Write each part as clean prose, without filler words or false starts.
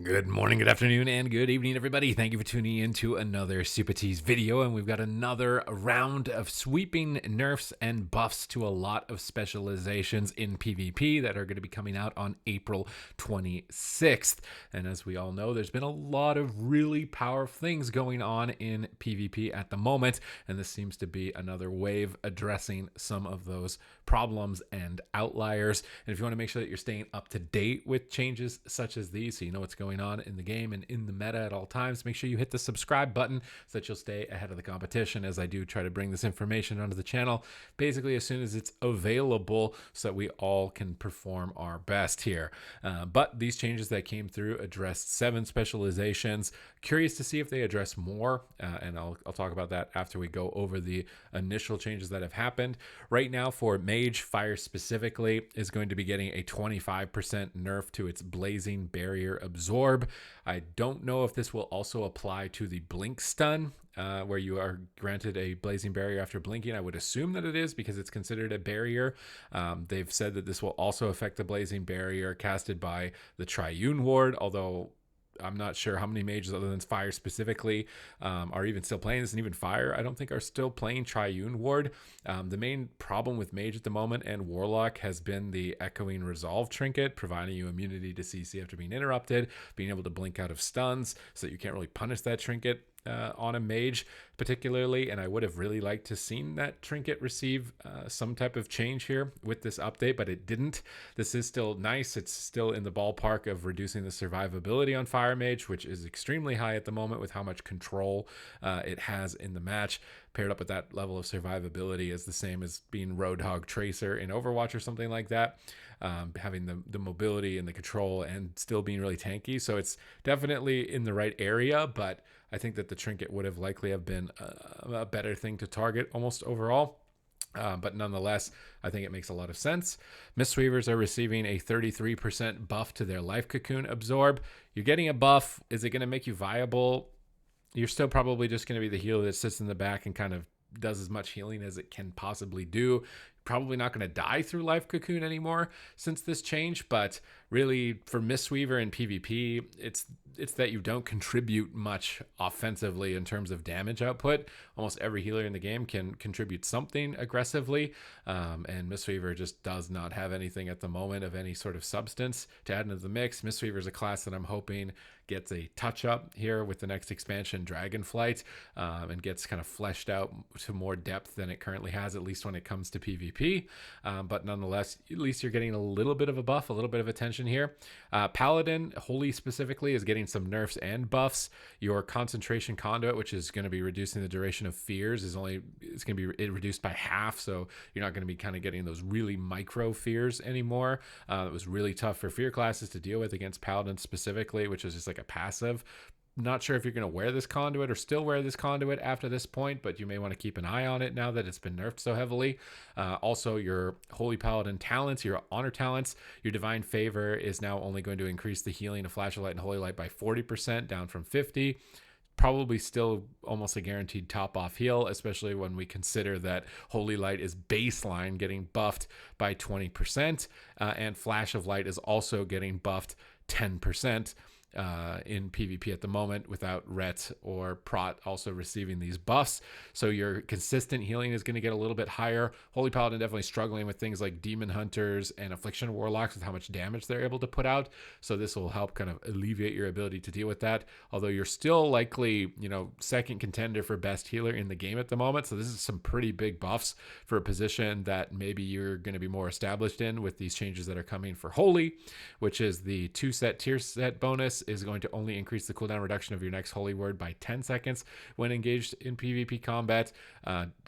Good morning, good afternoon, and good evening, everybody. Thank you for tuning in to another Supatease video, and we've got another round of sweeping nerfs and buffs to a lot of specializations in PvP that are going to be coming out on April 26th. And as we all know, there's been a lot of really powerful things going on in PvP at the moment, and this seems to be another wave addressing some of those problems and outliers. And if you want to make sure that you're staying up to date with changes such as these, so you know what's going on in the game and in the meta at all times, make sure you hit the subscribe button so that you'll stay ahead of the competition, as I do try to bring this information onto the channel basically as soon as it's available so that we all can perform our best here. But these changes that came through addressed 7 specializations. Curious to see if they address more, and I'll talk about that after we go over the initial changes that have happened. Right now, for Mage Fire specifically, is going to be getting a 25% nerf to its Blazing Barrier Absorb. I don't know if this will also apply to the Blink Stun, where you are granted a Blazing Barrier after blinking. I would assume that it is because it's considered a barrier. They've said that this will also affect the Blazing Barrier casted by the Triune Ward, although I'm not sure how many mages other than Fire specifically are even still playing this, and even Fire I don't think are still playing Triune Ward. The main problem with Mage at the moment and Warlock has been the Echoing Resolve trinket, providing you immunity to CC after being interrupted, being able to blink out of stuns so that you can't really punish that trinket on a mage particularly. And I would have really liked to seen that trinket receive some type of change here with this update, but it didn't. This is still nice. It's still in the ballpark of reducing the survivability on Fire Mage, which is extremely high at the moment with how much control it has in the match. Paired up with that level of survivability is the same as being Roadhog Tracer in Overwatch or something like that, having the mobility and the control and still being really tanky. So it's definitely in the right area, but I think that the trinket would have likely have been a better thing to target almost overall. But nonetheless, I think it makes a lot of sense. Mistweavers are receiving a 33% buff to their Life Cocoon Absorb. You're getting a buff. Is it going to make you viable? You're still probably just going to be the healer that sits in the back and kind of does as much healing as it can possibly do. Probably not going to die through Life Cocoon anymore since this change, but really for Mistweaver in PvP, it's that you don't contribute much offensively in terms of damage output. Almost every healer in the game can contribute something aggressively, and Mistweaver just does not have anything at the moment of any sort of substance to add into the mix. Mistweaver is a class that I'm hoping gets a touch up here with the next expansion, Dragonflight, and gets kind of fleshed out to more depth than it currently has, at least when it comes to PvP. But nonetheless, at least you're getting a little bit of a buff, a little bit of attention here. Paladin, Holy specifically, is getting some nerfs and buffs. Your Concentration Conduit, which is going to be reducing the duration of fears, it's going to be reduced by half, so you're not going to be kind of getting those really micro fears anymore. It was really tough for fear classes to deal with against Paladin specifically, which is just like a passive. Not sure if you're going to wear this conduit or still wear this conduit after this point, but you may want to keep an eye on it now that it's been nerfed so heavily. Also, your Holy Paladin talents, your honor talents, your Divine Favor is now only going to increase the healing of Flash of Light and Holy Light by 40%, down from 50%. Probably still almost a guaranteed top off heal, especially when we consider that Holy Light is baseline getting buffed by 20%, and Flash of Light is also getting buffed 10%. In PvP at the moment, without Ret or Prot also receiving these buffs. So your consistent healing is going to get a little bit higher. Holy Paladin definitely struggling with things like Demon Hunters and Affliction Warlocks with how much damage they're able to put out. So this will help kind of alleviate your ability to deal with that. Although you're still likely, second contender for best healer in the game at the moment. So this is some pretty big buffs for a position that maybe you're going to be more established in with these changes that are coming for Holy, which is the 2-set tier set bonus is going to only increase the cooldown reduction of your next holy word by 10 seconds when engaged in PvP combat,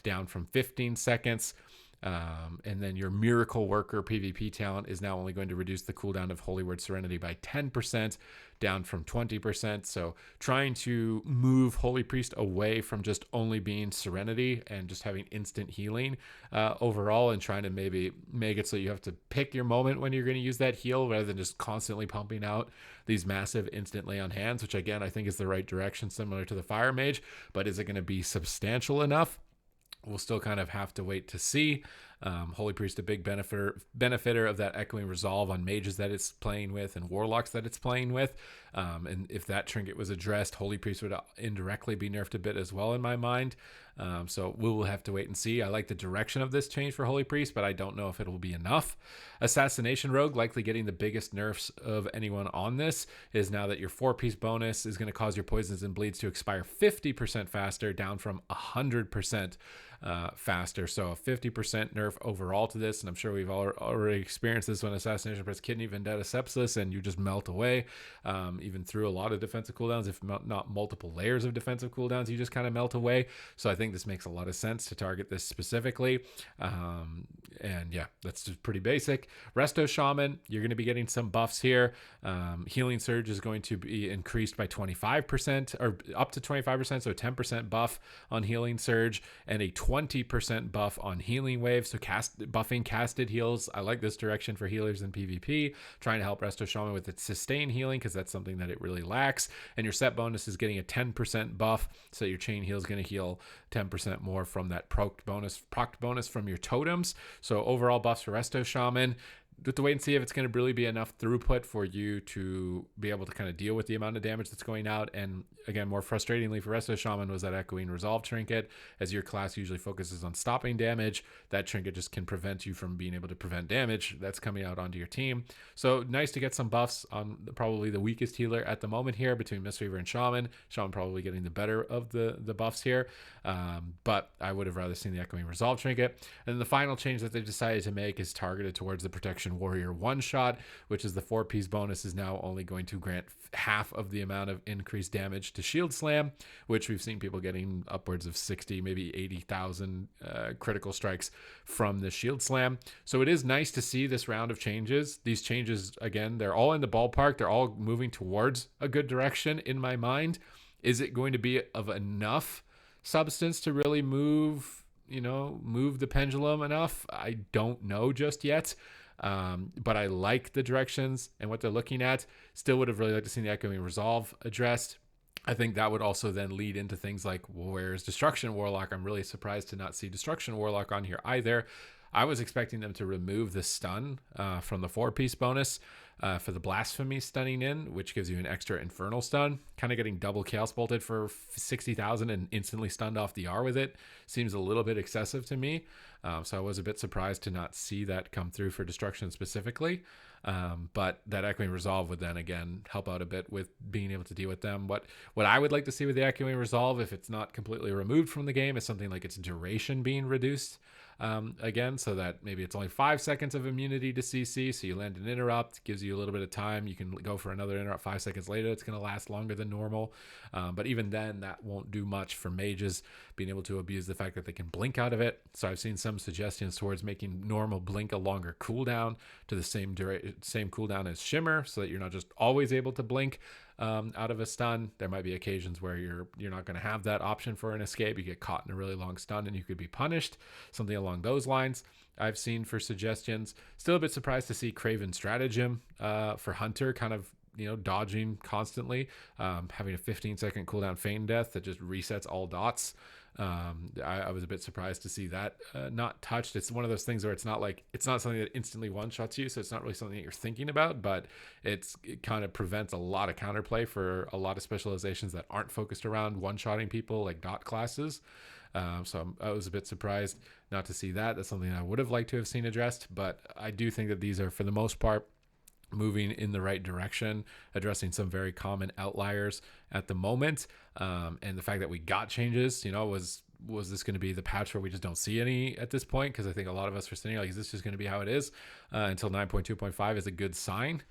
down from 15 seconds. And then your Miracle Worker PvP talent is now only going to reduce the cooldown of Holy Word Serenity by 10%, down from 20%. So trying to move Holy Priest away from just only being Serenity and just having instant healing overall, and trying to maybe make it so you have to pick your moment when you're going to use that heal rather than just constantly pumping out these massive instant lay on hands, which again I think is the right direction, similar to the Fire Mage. But is it going to be substantial enough? We'll still kind of have to wait to see. Holy Priest, a big benefiter of that Echoing Resolve on mages that it's playing with and warlocks that it's playing with. And if that trinket was addressed, Holy Priest would indirectly be nerfed a bit as well in my mind. So we'll have to wait and see. I like the direction of this change for Holy Priest, but I don't know if it will be enough. Assassination Rogue, likely getting the biggest nerfs of anyone on this, is now that your 4-piece bonus is going to cause your poisons and bleeds to expire 50% faster, down from 100% faster. So a 50% nerf overall to this, and I'm sure we've already experienced this when Assassination press Kidney, Vendetta, Sepsis, and you just melt away. Even through a lot of defensive cooldowns, if not multiple layers of defensive cooldowns, you just kind of melt away. So I think this makes a lot of sense to target this specifically. And yeah, that's just pretty basic. Resto Shaman, you're going to be getting some buffs here. Healing Surge is going to be increased by 25%, or up to 25%, so 10% buff on Healing Surge, and a 20% buff on Healing Wave. So buffing casted heals. I like this direction for healers in PvP, trying to help Resto Shaman with its sustain healing, because that's something that it really lacks. And your set bonus is getting a 10% buff, so your chain heal is going to heal 10% more from that proc bonus from your totems. So overall buffs for Resto Shaman. Have to wait and see if it's going to really be enough throughput for you to be able to kind of deal with the amount of damage that's going out. And again, more frustratingly for Resto Shaman was that Echoing Resolve trinket. As your class usually focuses on stopping damage, that trinket just can prevent you from being able to prevent damage that's coming out onto your team. So nice to get some buffs on probably the weakest healer at the moment here between Mistweaver and Shaman. Shaman probably getting the better of the buffs here. But I would have rather seen the Echoing Resolve trinket. And then the final change that they've decided to make is targeted towards the Protection Warrior one-shot, which is the 4-piece bonus is now only going to grant half of the amount of increased damage to Shield Slam, which we've seen people getting upwards of 60, maybe 80,000 critical strikes from the Shield Slam. So it is nice to see this round of changes. These changes, again, they're all in the ballpark. They're all moving towards a good direction in my mind. Is it going to be of enough substance to really move the pendulum enough? I don't know just yet. But I like the directions and what they're looking at. Still would have really liked to see the Echoing Resolve addressed. I think that would also then lead into things like, where's Destruction Warlock? I'm really surprised to not see Destruction Warlock on here either. I was expecting them to remove the stun from the 4-piece bonus for the Blasphemy stunning in, which gives you an extra Infernal stun. Kind of getting double Chaos Bolted for 60,000 and instantly stunned off the R with it seems a little bit excessive to me. So I was a bit surprised to not see that come through for Destruction specifically. But that Echoing Resolve would then again help out a bit with being able to deal with them. What I would like to see with the Echoing Resolve, if it's not completely removed from the game, is something like its duration being reduced. Again, so that maybe it's only 5 seconds of immunity to CC, so you land an interrupt, gives you a little bit of time, you can go for another interrupt 5 seconds later, it's going to last longer than normal, but even then that won't do much for mages being able to abuse the fact that they can blink out of it. So I've seen some suggestions towards making normal blink a longer cooldown to the same cooldown as Shimmer, so that you're not just always able to blink out of a stun. There might be occasions where you're not going to have that option for an escape. You get caught in a really long stun and you could be punished. Something along those lines I've seen for suggestions. Still a bit surprised to see Craven Stratagem for Hunter, kind of dodging constantly, having a 15-second cooldown Feign Death that just resets all dots. I was a bit surprised to see that not touched. It's one of those things where it's not something that instantly one-shots you, so it's not really something that you're thinking about, but it kind of prevents a lot of counterplay for a lot of specializations that aren't focused around one-shotting people, like dot classes. So I was a bit surprised not to see that. That's something I would have liked to have seen addressed, but I do think that these are, for the most part, moving in the right direction, addressing some very common outliers at the moment. And the fact that we got changes, was this going to be the patch where we just don't see any at this point? Because I think a lot of us are sitting like, is this just going to be how it is until 9.2.5 is a good sign?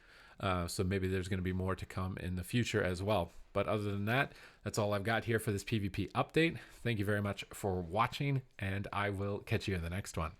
So maybe there's going to be more to come in the future as well. But other than that, that's all I've got here for this PvP update. Thank you very much for watching, and I will catch you in the next one.